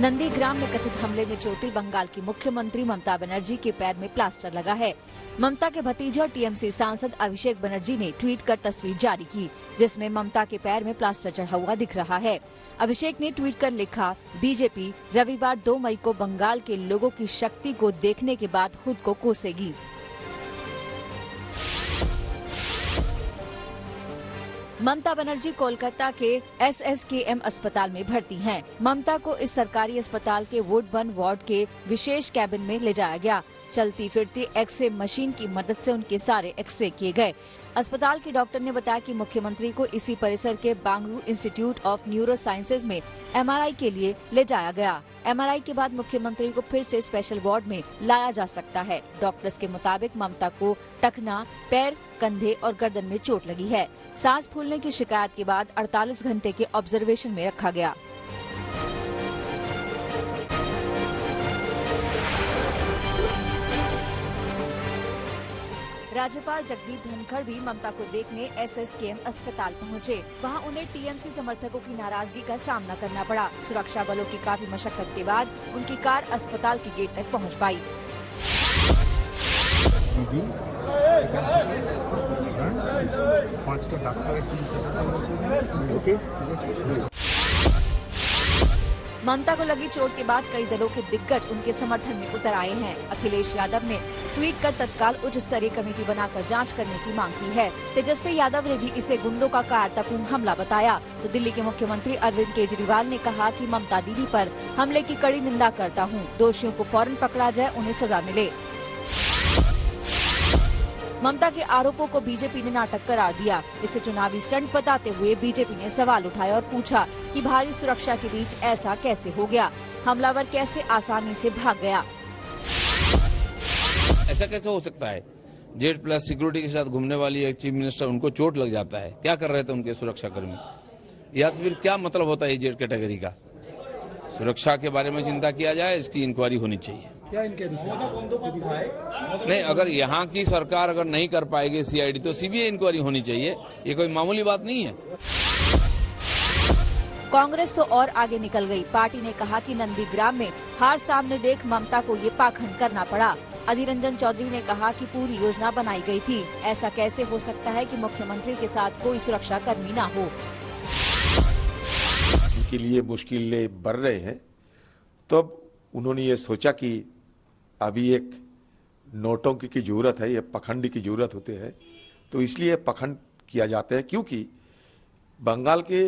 नंदीग्राम में कथित हमले में चोटिल बंगाल की मुख्यमंत्री ममता बनर्जी के पैर में प्लास्टर लगा है। ममता के भतीजे और टीएमसी सांसद अभिषेक बनर्जी ने ट्वीट कर तस्वीर जारी की, जिसमें ममता के पैर में प्लास्टर चढ़ा हुआ दिख रहा है। अभिषेक ने ट्वीट कर लिखा, बीजेपी रविवार 2 मई को बंगाल के लोगों की शक्ति को देखने के बाद खुद को कोसेगी। ममता बनर्जी कोलकाता के SSKM अस्पताल में भर्ती हैं। ममता को इस सरकारी अस्पताल के वुडबर्न वार्ड के विशेष कैबिन में ले जाया गया। चलती फिरती एक्सरे मशीन की मदद से उनके सारे एक्सरे किए गए। अस्पताल के डॉक्टर ने बताया कि मुख्यमंत्री को इसी परिसर के Bangur Institute of Neurosciences में MRI के लिए ले जाया गया। MRI के बाद मुख्यमंत्री को फिर से स्पेशल वार्ड में लाया जा सकता है। डॉक्टर्स के मुताबिक ममता को टखना, पैर, कंधे और गर्दन में चोट लगी है। सांस फूलने की शिकायत के बाद 48 घंटे के ऑब्जर्वेशन में रखा गया। राज्यपाल जगदीप धनखड़ भी ममता को देखने SSKM अस्पताल पहुंचे। वहां उन्हें टीएमसी समर्थकों की नाराजगी का सामना करना पड़ा। सुरक्षा बलों की काफी मशक्कत के बाद उनकी कार अस्पताल के गेट तक पहुंच पाई। ममता को लगी चोट के बाद कई दलों के दिग्गज उनके समर्थन में उतर आए हैं। अखिलेश यादव ने ट्वीट कर तत्काल उच्च स्तरीय कमेटी बनाकर जांच करने की मांग की है। तेजस्वी यादव ने भी इसे गुंडों का कायरतापूर्ण हमला बताया। तो दिल्ली के मुख्यमंत्री अरविंद केजरीवाल ने कहा कि ममता दीदी पर हमले की कड़ी निंदा करता हूं। दोषियों को फौरन पकड़ा जाए, उन्हें सजा मिले। ममता के आरोपों को बीजेपी ने नाटक करार दिया। इसे चुनावी स्टंट बताते हुए बीजेपी ने सवाल उठाया और पूछा कि भारी सुरक्षा के बीच ऐसा कैसे हो गया, हमलावर कैसे आसानी से भाग गया। ऐसा कैसे हो सकता है? जेड प्लस सिक्योरिटी के साथ घूमने वाली एक चीफ मिनिस्टर, उनको चोट लग जाता है। क्या कर रहे थे उनके सुरक्षा कर्मी? या फिर क्या मतलब होता है जेड कैटेगरी का? सुरक्षा के बारे में चिंता किया जाए, इसकी इंक्वायरी होनी चाहिए। क्या इनके नहीं, अगर यहाँ की सरकार अगर नहीं कर पाएगी CID तो CBI इंक्वायरी होनी चाहिए। ये कोई मामूली बात नहीं है। कांग्रेस तो और आगे निकल गई। पार्टी ने कहा कि नंदीग्राम में हार सामने देख ममता को ये पाखंड करना पड़ा। अधीर रंजन चौधरी ने कहा कि पूरी योजना बनाई गई थी। ऐसा कैसे हो सकता है कि मुख्यमंत्री के साथ कोई सुरक्षा कर्मी न हो। उनके लिए मुश्किलें बढ़ रहे हैं, तो उन्होंने ये सोचा कि अभी एक नोटंकी की जरूरत है, ये पखंडी की जरूरत होती है, तो इसलिए पखंड किया जाता है। क्योंकि बंगाल के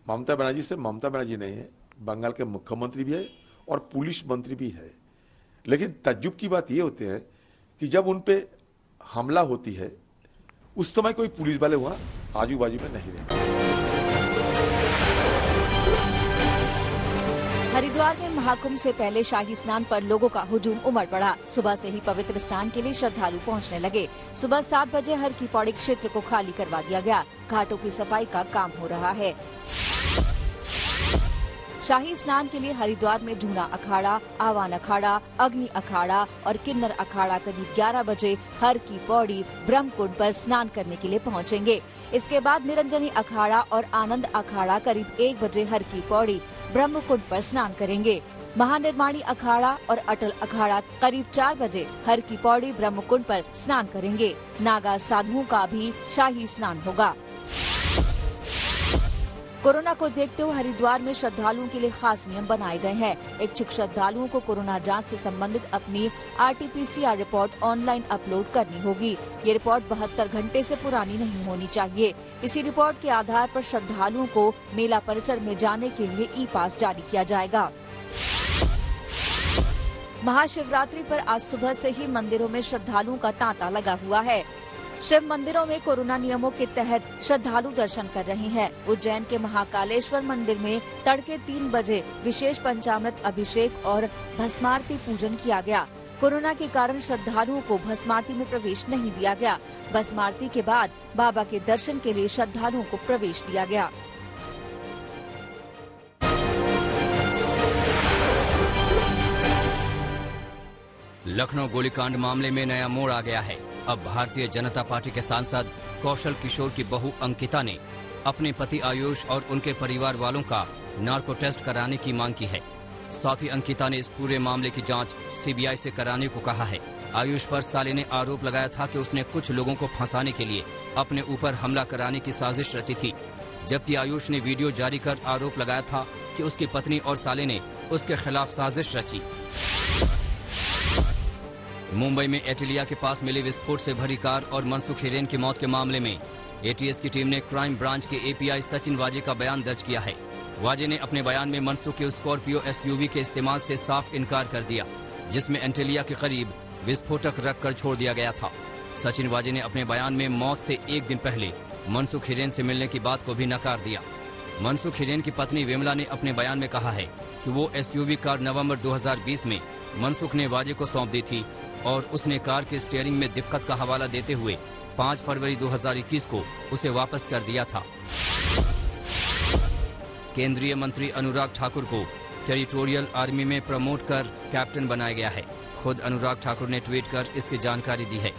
ममता बनर्जी सिर्फ ममता बनर्जी नहीं है, बंगाल के मुख्यमंत्री भी है और पुलिस मंत्री भी है। लेकिन तज्जुब की बात ये होती है कि जब उन पे हमला होती है उस समय कोई पुलिस वाले वहां आजू बाजू में नहीं रहते। हरिद्वार में महाकुंभ से पहले शाही स्नान पर लोगों का हुजूम उमड़ पड़ा। सुबह से ही पवित्र स्नान के लिए श्रद्धालु पहुंचने लगे। सुबह 7 बजे हर की पौड़ी क्षेत्र को खाली करवा दिया गया। घाटों की सफाई का काम हो रहा है। शाही स्नान के लिए हरिद्वार में जूना अखाड़ा, आवान अखाड़ा, अग्नि अखाड़ा और किन्नर अखाड़ा करीब 11 बजे हर की पौड़ी ब्रह्मकुंड पर स्नान करने के लिए पहुंचेंगे। इसके बाद निरंजनी अखाड़ा और आनंद अखाड़ा करीब 1 बजे हर की पौड़ी ब्रह्मकुंड पर स्नान करेंगे। महानिर्माणी अखाड़ा और अटल अखाड़ा करीब 4 बजे हर की पौड़ी ब्रह्मकुंड पर स्नान करेंगे। नागा साधुओं का भी शाही स्नान होगा। कोरोना को देखते हुए हरिद्वार में श्रद्धालुओं के लिए खास नियम बनाए गए हैं। इच्छुक श्रद्धालुओं को कोरोना जांच से संबंधित अपनी RT-PCR रिपोर्ट ऑनलाइन अपलोड करनी होगी। ये रिपोर्ट 72 घंटे से पुरानी नहीं होनी चाहिए। इसी रिपोर्ट के आधार पर श्रद्धालुओं को मेला परिसर में जाने के लिए ई-पास जारी किया जाएगा। महाशिवरात्रि पर आज सुबह से ही मंदिरों में श्रद्धालुओं का तांता लगा हुआ है। शिव मंदिरों में कोरोना नियमों के तहत श्रद्धालु दर्शन कर रहे हैं। उज्जैन के महाकालेश्वर मंदिर में तड़के 3 बजे विशेष पंचामृत अभिषेक और भस्मारती पूजन किया गया। कोरोना के कारण श्रद्धालुओं को भस्मारती में प्रवेश नहीं दिया गया। भस्मारती के बाद बाबा के दर्शन के लिए श्रद्धालुओं को प्रवेश दिया गया। लखनऊ गोलीकांड मामले में नया मोड़ आ गया है। अब भारतीय जनता पार्टी के सांसद कौशल किशोर की बहू अंकिता ने अपने पति आयुष और उनके परिवार वालों का नार्को टेस्ट कराने की मांग की है। साथ ही अंकिता ने इस पूरे मामले की जांच सीबीआई से कराने को कहा है। आयुष पर साले ने आरोप लगाया था कि उसने कुछ लोगों को फंसाने के लिए अपने ऊपर हमला कराने की साजिश रची थी, जबकि आयुष ने वीडियो जारी कर आरोप लगाया था कि उसकी पत्नी और साले ने उसके खिलाफ साजिश रची। मुंबई में एटिलिया के पास मिले विस्फोट से भरी कार और मनसुख हिरेन की मौत के मामले में एटीएस की टीम ने क्राइम ब्रांच के एपीआई सचिन वाजे का बयान दर्ज किया है। वाजे ने अपने बयान में मनसुख के स्कॉर्पियो एसयूवी के इस्तेमाल से साफ इनकार कर दिया, जिसमें एंटेलिया के करीब विस्फोटक रखकर छोड़ दिया गया था। सचिन वाजे ने अपने बयान में मौत से एक दिन पहले मनसुख हिरेन से मिलने की बात को भी नकार दिया। मनसुख हिरेन की पत्नी विमला ने अपने बयान में कहा है कि वो एसयूवी कार नवंबर 2020 में मनसुख ने वाजे को सौंप दी थी और उसने कार के स्टीयरिंग में दिक्कत का हवाला देते हुए 5 फरवरी 2021 को उसे वापस कर दिया था। केंद्रीय मंत्री अनुराग ठाकुर को टेरिटोरियल आर्मी में प्रमोट कर कैप्टन बनाया गया है। खुद अनुराग ठाकुर ने ट्वीट कर इसकी जानकारी दी है।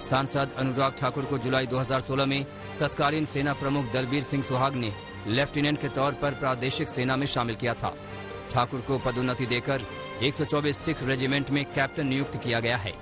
सांसद अनुराग ठाकुर को जुलाई 2016 में तत्कालीन सेना प्रमुख दलबीर सिंह सुहाग ने लेफ्टिनेंट के तौर पर प्रादेशिक सेना में शामिल किया था। ठाकुर को पदोन्नति देकर 124 सिख रेजिमेंट में कैप्टन नियुक्त किया गया है।